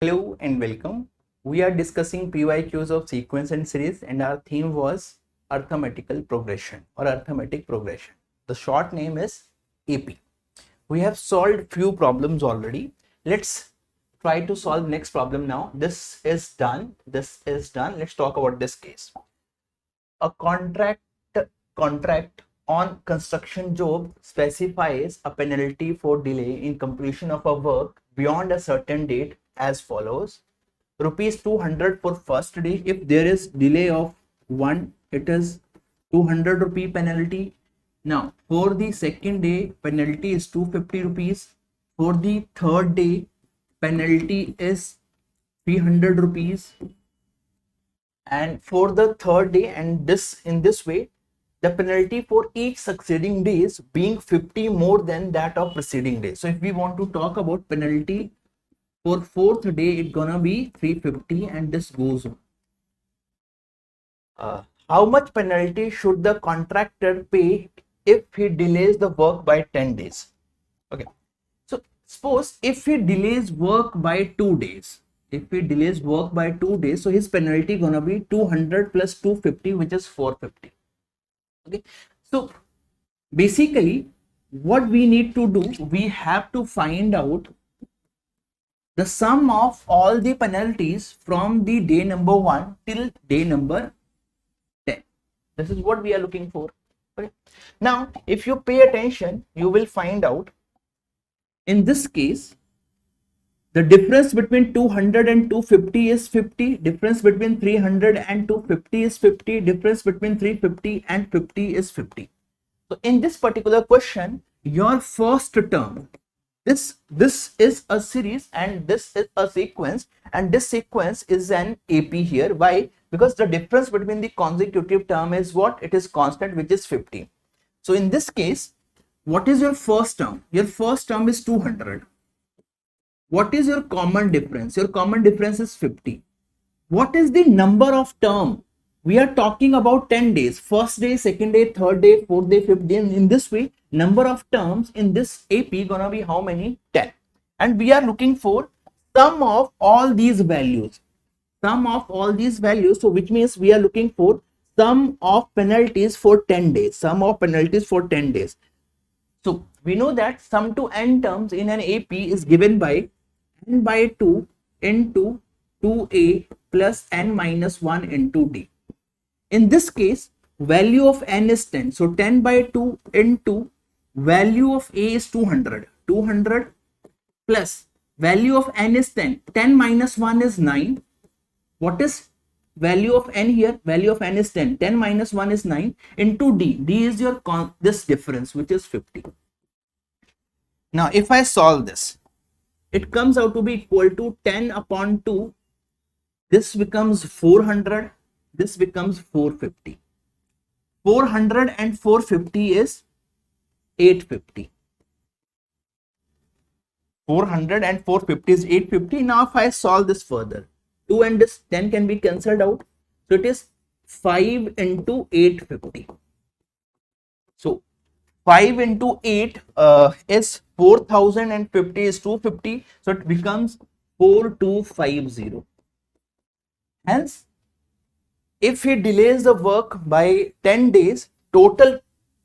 Hello and welcome. We are discussing PYQs of sequence and series, and our theme was arithmetical progression or arithmetic progression. The short name is AP. We have solved few problems already. Let's try to solve next problem now. This is done. This is done. Let's talk about this case. A contract on construction job specifies a penalty for delay in completion of a work beyond a certain date as follows: rupees 200 for first day. If there is delay of 1, it is 200 rupee penalty. Now for the second day, penalty is 250 rupees. For the third day, penalty is 300 rupees. And for the third day, and this in this way, the penalty for each succeeding day is being 50 more than that of preceding day. So if we want to talk about penalty for fourth day, it's gonna be 350, and this goes on. How much penalty should the contractor pay if he delays the work by 10 days? Okay, so suppose if he delays work by 2 days, so his penalty gonna be 200 plus 250, which is 450. Okay, so basically what we need to do, we have to find out the sum of all the penalties from the day number 1 till day number 10. This is what we are looking for. Okay, now if you pay attention, you will find out in this case the difference between 200 and 250 is 50, difference between 300 and 250 is 50, difference between 350 and 50 is 50. So in this particular question, your first term, this is a series and this is a sequence, and this sequence is an AP here. Why? Because the difference between the consecutive term is what? It is constant, which is 50. So in this case, what is your first term? Your first term is 200. What is your common difference? Your common difference is 50. What is the number of term? We are talking about 10 days. First day, second day, third day, fourth day, fifth day. In this way, number of terms in this AP gonna be how many? 10. And we are looking for sum of all these values. Sum of all these values. So which means we are looking for sum of penalties for 10 days. Sum of penalties for 10 days. So we know that sum to n terms in an AP is given by n by 2 into 2a plus n minus 1 into d. In this case, value of n is 10. So 10 by 2 into value of a is 200. 200 plus value of n is 10. 10 minus 1 is 9. What is value of n here? Value of n is 10. 10 minus 1 is 9 into d. D is your this difference, which is 50. Now if I solve this, it comes out to be equal to 10 upon 2. This becomes 400. This becomes 450. 400 and 450 is 850. 400 and 450 is 850. Now if I solve this further, 2 and this 10 can be cancelled out. So it is 5 into 850. So 5 into 8 is 4000 and 50 is 250. So it becomes 4250. Hence, if he delays the work by 10 days, total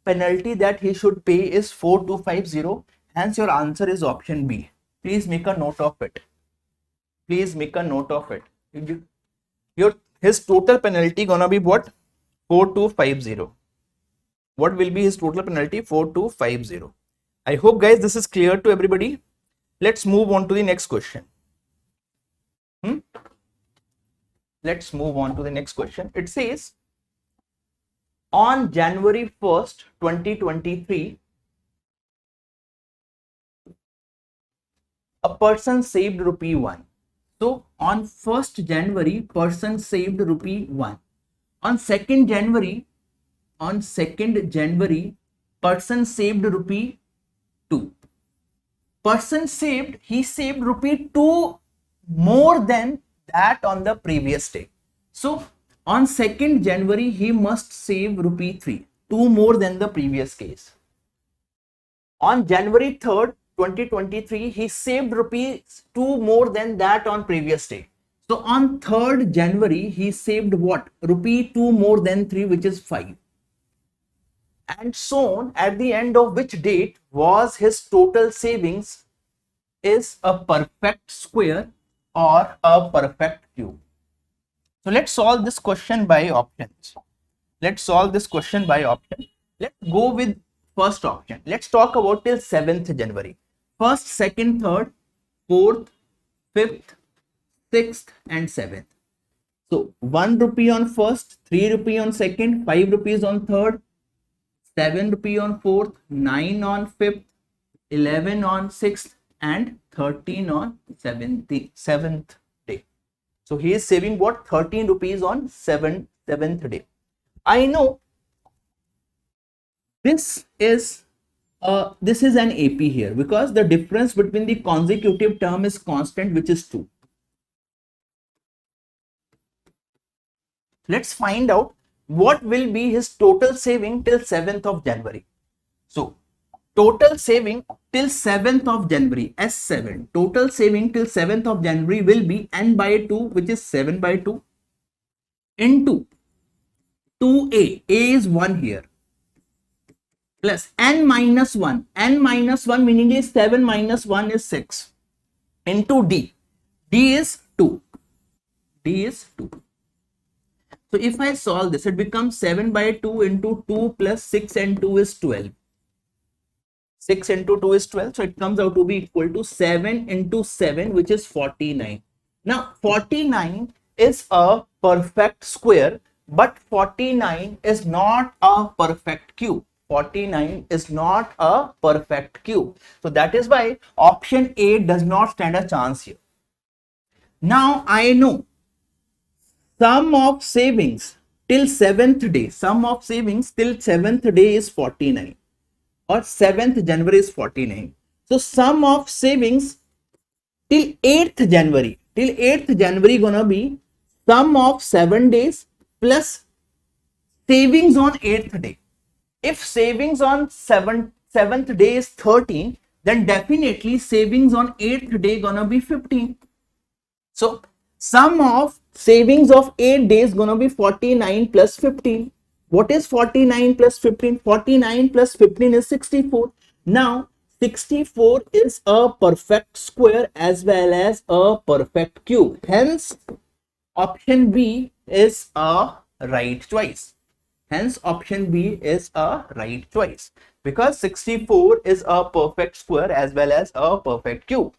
penalty that he should pay is 4250. Hence, your answer is option B. Please make a note of it. Please make a note of it. His total penalty gonna be what? 4250. What will be his total penalty? 4250. I hope guys this is clear to everybody. Let's move on to the next question. Let's move on to the next question. It says, on January 1st, 2023, a person saved rupee 1. So on 1st January, person saved rupee 1. On 2nd January, person saved rupee 2. Person saved, he saved rupee 2 more than that on the previous day. So on 2nd January, he must save rupee 3, 2 more than the previous case. On January 3rd, 2023, he saved rupees 2 more than that on previous day. So on 3rd January, he saved what? Rupee 2 more than 3, which is 5. And shown at the end of which date was his total savings is a perfect square or a perfect cube. So let's solve this question by options. Let's solve this question by option. Let's go with first option. Let's talk about till 7th January. First, second, third, fourth, fifth, 6th and 7th. So 1 rupee on first, 3 rupee on second, 5 rupees on third, 7 rupee on fourth, 9 on fifth, 11 on sixth and 13 on 7th day. So he is saving what? 13 rupees on 7th day. I know this is an AP here because the difference between the consecutive term is constant, which is 2. Let's find out what will be his total saving till 7th of January. So total saving till 7th of January, S7, total saving till 7th of January will be n by 2, which is 7 by 2 into 2a, a is 1 here, plus n minus 1, n minus 1 meaning is 7 minus 1 is 6, into d, d is 2, d is 2. So if I solve this, it becomes 7 by 2 into 2 plus 6 and 2 is 12. 6 into 2 is 12. So it comes out to be equal to 7 into 7, which is 49. Now 49 is a perfect square, but 49 is not a perfect cube. 49 is not a perfect cube. So that is why option A does not stand a chance here. Now I know sum of savings till 7th day, sum of savings till 7th day is 49 or 7th January is 49. So sum of savings till 8th January gonna be sum of 7 days plus savings on 8th day. If savings on 7th day is 13, then definitely savings on 8th day gonna be 15. So sum of savings of 8 days gonna be 49 plus 15. What is 49 plus 15? 49 plus 15 is 64. Now 64 is a perfect square as well as a perfect cube. Hence option B is a right choice. Hence option B is a right choice because 64 is a perfect square as well as a perfect cube.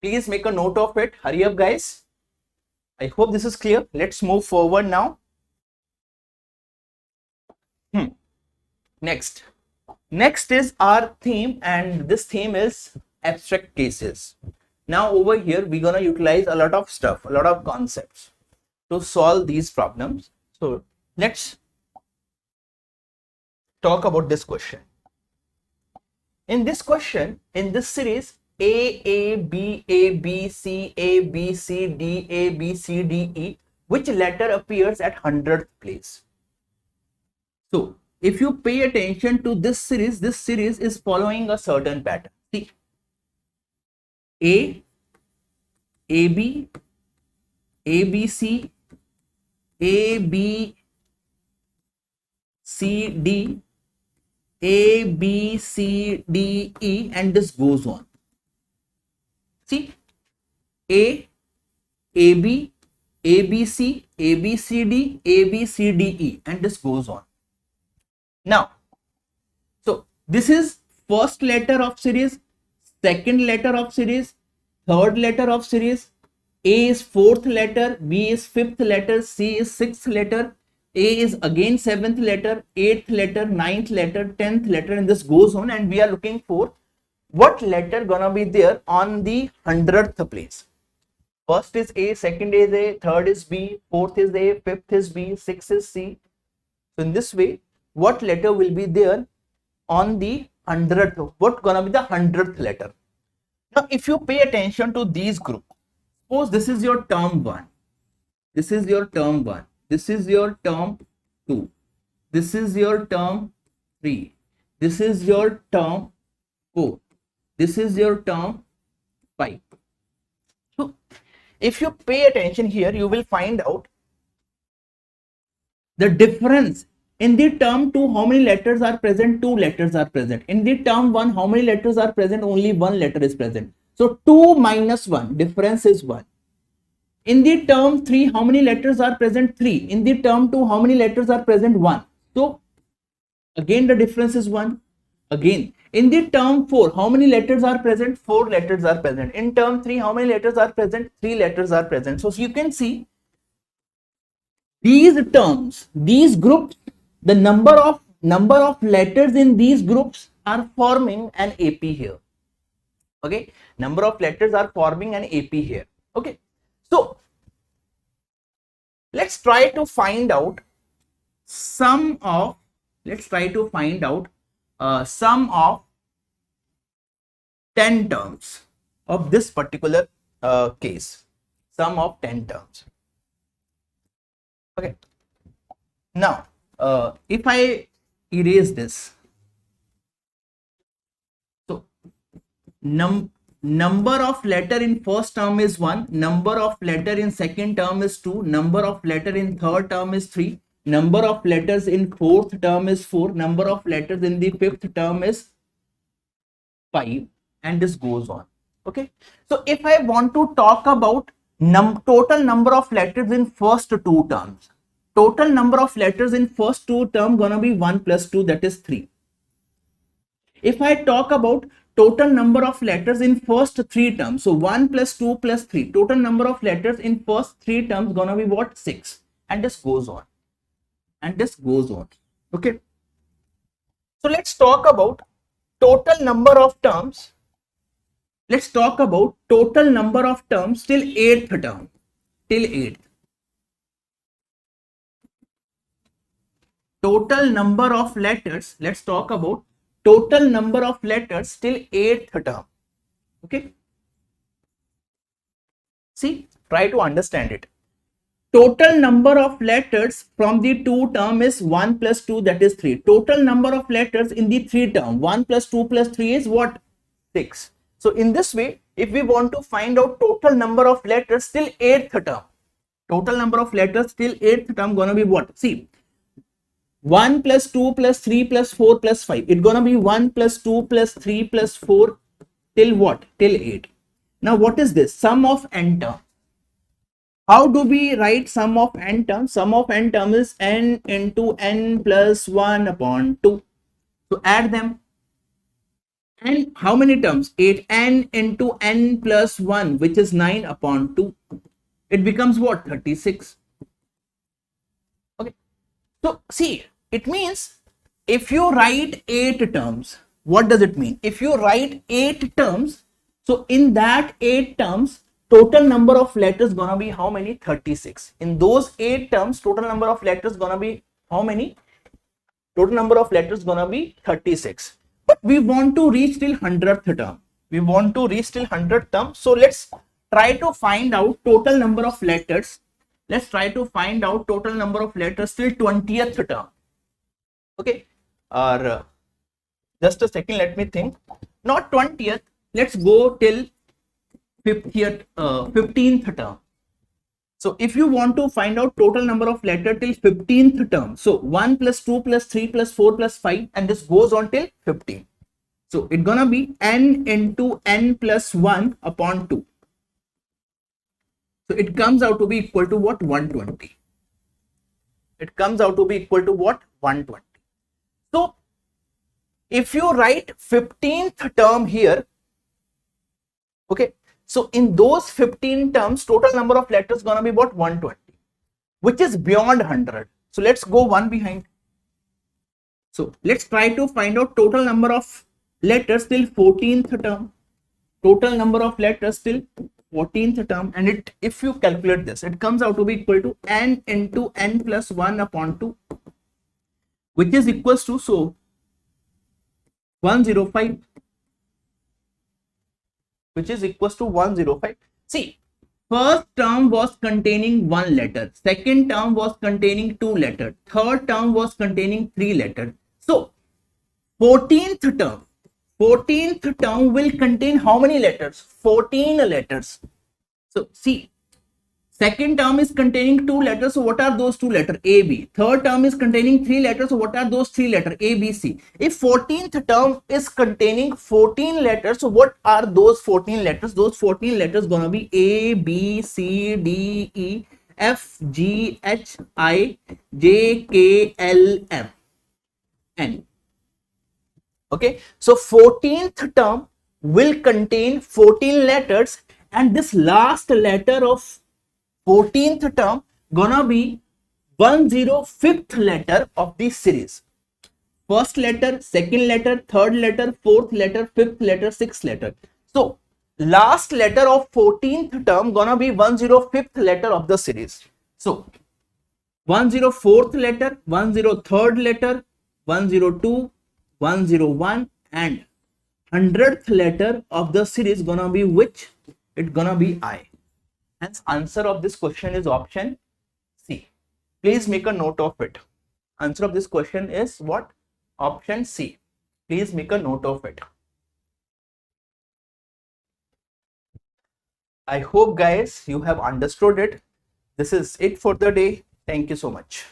Please make a note of it. Hurry up, guys. I hope this is clear. Let's move forward now. Next is our theme, and this theme is abstract cases. Now over here we're gonna utilize a lot of stuff, a lot of concepts to solve these problems. So let's talk about this question. In this question, in this series, A, B, C, D, E, which letter appears at 100th place? So if you pay attention to this series is following a certain pattern. See, A, B, C, D, E, and this goes on. See, A, B, C, D, E, and this goes on. Now, so this is first letter of series, second letter of series, third letter of series. A is fourth letter, B is fifth letter, C is sixth letter, A is again seventh letter, eighth letter, ninth letter, 10th letter, and this goes on. And we are looking for what letter gonna be there on the 100th place. First is A, second is A, third is B, fourth is A, fifth is B, sixth is C. So in this way, what letter will be there on the 100th? What gonna be the 100th letter? Now, if you pay attention to these groups, suppose this is your term 1, this is your term 1, this is your term 2, this is your term 3, this is your term 4, This is your term 5. So if you pay attention here, you will find out the difference. In the term 2, how many letters are present? 2 letters are present. In the term 1, how many letters are present? Only 1 letter is present. So 2 minus 1, difference is 1. In the term 3, how many letters are present? 3. In the term 2, how many letters are present? 1. So again the difference is 1. Again, in the term 4, how many letters are present? 4 letters are present. In term 3, how many letters are present? 3 letters are present. So you can see these terms, these groups, the number of letters in these groups are forming an AP here. Okay, number of letters are forming an AP here. Okay, so let's try to find out sum of, sum of 10 terms of this particular case. Sum of 10 terms. Okay, now if I erase this, so number of letter in first term is 1, number of letter in second term is 2, number of letter in third term is 3, number of letters in fourth term is 4, number of letters in the fifth term is 5, and this goes on. Okay, so if I want to talk about total number of letters in first 2 terms, total number of letters in first 2 term gonna be 1 plus 2, that is 3. If I talk about total number of letters in first 3 terms, so 1 plus 2 plus 3, total number of letters in first 3 terms gonna be what? 6, and this goes on, and this goes on. Okay, so let's talk about total number of terms. Let's talk about total number of terms till 8th term, till 8th. Total number of letters, let's talk about total number of letters till 8th term. Okay, see, try to understand it. Total number of letters from the 2 term is 1 plus 2, that is 3. Total number of letters in the 3 term, 1 plus 2 plus 3 is what? 6. So in this way, if we want to find out total number of letters till 8th term, total number of letters till 8th term gonna be what? See, 1 plus 2 plus 3 plus 4 plus 5. It's gonna be 1 plus 2 plus 3 plus 4 till what? Till 8. Now what is this? Sum of n term. How do we write sum of n term? Sum of n term is n into n plus 1 upon 2. So add them. And how many terms? 8. N into n plus 1, which is 9 upon 2. It becomes what? 36. Okay. So see, it means if you write 8 terms, what does it mean? If you write 8 terms, so in that 8 terms, total number of letters gonna be how many? 36. In those 8 terms, total number of letters gonna be how many? Total number of letters gonna be 36. But we want to reach till 100th term. We want to reach till 100th term. So let's try to find out total number of letters. Let's try to find out total number of letters till 20th term. Okay, or just a second, let me think. Not 20th, let's go till 15th term. So if you want to find out total number of letter till 15th term, so 1 plus 2 plus 3 plus 4 plus 5, and this goes on till 15. So it's gonna be n into n plus 1 upon 2. So it comes out to be equal to what? 120. It comes out to be equal to what? 120. So if you write 15th term here, okay, so in those 15 terms, total number of letters gonna be what? 120, which is beyond 100. So let's go one behind. So let's try to find out total number of letters till 14th term. Total number of letters till 14th term, and it, if you calculate this, it comes out to be equal to n into n plus 1 upon 2, which is equals to, so 105, which is equals to 105. See, first term was containing 1 letter, second term was containing 2 letters, third term was containing 3 letters. So 14th 14th term will contain how many letters? 14 letters. So see, second term is containing 2 letters. So what are those 2 letters? A, B. Third term is containing 3 letters. So what are those 3 letters? A, B, C. If 14th term is containing 14 letters, so what are those 14 letters? Those 14 letters gonna be A, B, C, D, E, F, G, H, I, J, K, L, M, N. Okay, so 14th term will contain 14 letters, and this last letter of 14th term gonna be 105th letter of the series. First letter, second letter, third letter, fourth letter, fifth letter, sixth letter. So last letter of 14th term gonna be 105th letter of the series. So 104th letter, 103rd letter, 102, 101 and 100th letter of the series gonna be which? It's gonna be I. Hence answer of this question is option C. Please make a note of it. Answer of this question is what? Option C. Please make a note of it. I hope guys you have understood it. This is it for the day. Thank you so much.